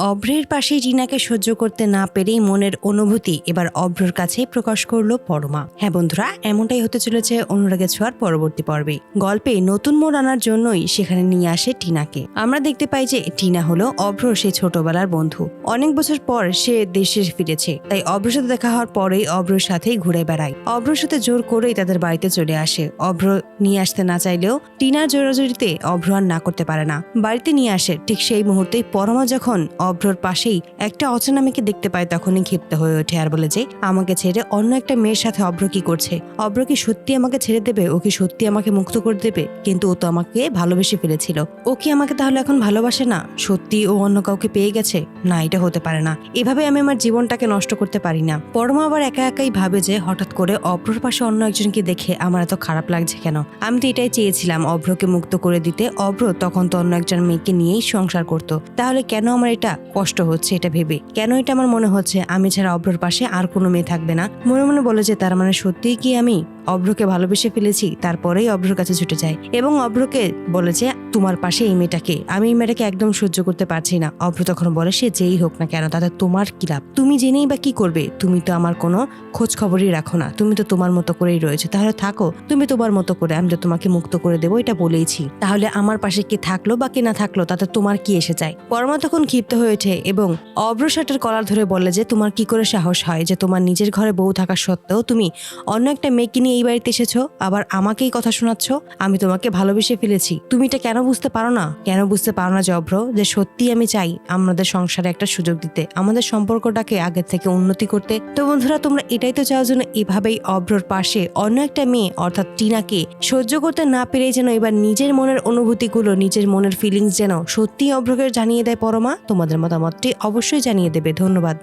অভ্রের পাশেই টিনাকে সহ্য করতে না পেরেই মনের অনুভূতি এবার অভ্রর কাছে প্রকাশ করলো পরমা। হ্যাঁ বন্ধুরা, এমনটাই হতে চলেছে অনুরাগের ছোঁয়ার পরবর্তী পর্বে। গল্পে নতুন মোড় আনার জন্যই সেখানে নিয়ে আসে টিনাকে। আমরা দেখতে পাই যে টিনা হলো অভ্রর সেই ছোটবেলার বন্ধু। অনেক বছর পর সে দেশে ফিরেছে, তাই অভ্রর সাথে দেখা হওয়ার পরেই অভ্রর সাথেই ঘুরে বেড়ায়। অভ্রর সাথে জোর করেই তাদের বাড়িতে চলে আসে। অভ্র নিয়ে আসতে না চাইলেও টিনার জোরাজোরিতে অভ্র আর না করতে পারে না, বাড়িতে নিয়ে আসে। ঠিক সেই মুহূর্তেই পরমা যখন অভ্রর পাশেই একটা অচেনা মেয়েকে দেখতে পায় তখনই ক্ষিপ্ত হয়ে ওঠে আর বলে যে আমাকে ছেড়ে অন্য একটা মেয়ের সাথে অভ্র কি করছে? অভ্র কি সত্যি আমাকে ছেড়ে দেবে? ও কি সত্যি আমাকে মুক্ত করে দেবে? কিন্তু ও তো আমাকে ভালোবেসে ফেলেছিল। ও কি আমাকে তাহলে এখন ভালোবাসে না? সত্যি ও অন্য কাউকে পেয়ে গেছে? না, এটা হতে পারে না। এভাবে আমি আমার জীবনটাকে নষ্ট করতে পারি না। পরমা আবার একা একাই ভাবে যে হঠাৎ করে অভ্রর পাশে অন্য একজনকে দেখে আমার এত খারাপ লাগছে কেন? আমি তো এটাই চেয়েছিলাম, অভ্রকে মুক্ত করে দিতে। অভ্র তখন তো অন্য একজন মেয়েকে নিয়েই সংসার করতো, তাহলে কেন আমার এটা কষ্ট হচ্ছে? এটা ভেবে কেন এটা আমার মনে হচ্ছে আমি ছাড়া অভ্রর পাশে আর কোনো মেয়ে থাকবে না? মনে মনে বলে যে তার মানে সত্যিই কি আমি অভ্রকে ভালোবেসে ফেলেছি? তারপরেই অভ্রর কাছে ছুটে যায় এবং অভ্রকে বলে যে তোমার পাশে এই মেয়েটাকে, আমি এই মেয়েটাকে একদম সহ্য করতে পারছি না। অভ্র তখন বলে সে যেই হোক না কেন তাতে তোমার কি লাভ? তুমি জেনেই বা কি করবে? তুমি তো আমার কোনো খোঁজ খবরই রাখো না, তুমি তো তোমার মতো করেই রয়েছে। তাহলে থাকো তুমি তোমার মতো করে, আমি তো তোমাকে মুক্ত করে দেবো এটা বলেইছি। তাহলে আমার পাশে কে থাকলো বা কে না থাকলো তাতে তোমার কি এসে যায়? পরমা তখন ক্ষিপ্ত হয়ে ওঠে এবং অভ্র শার্টের কলার ধরে বলে যে তোমার কি করে সাহস হয় যে তোমার নিজের ঘরে বউ থাকা সত্ত্বেও তুমি অন্য একটা মেয়েকে নিয়ে এই বাড়িতে এসেছো, আবার আমাকেই কথা শোনাচ্ছ? আমি তোমাকে ভালোবেসে ফেলেছি, তুমি এটা কেন বুঝতে পারো না? কেন বুঝতে পারো না যে অভ্র, যে সত্যি আমি চাই আমাদের সংসারে একটা সুযোগ দিতে, আমাদের সম্পর্কটাকে আগের থেকে উন্নতি করতে? তো বন্ধুরা, তোমরা এটাই তো চাও যেন এভাবেই অভ্রর পাশে অন্য একটা মেয়ে অর্থাৎ টিনাকে সহ্য করতে না পেরেই যেন এবার নিজের মনের অনুভূতিগুলো, নিজের মনের ফিলিংস যেন সত্যি অভ্রকে জানিয়ে দেয় পরমা। তোমাদের মতামতটি অবশ্যই জানিয়ে দেবে। ধন্যবাদ।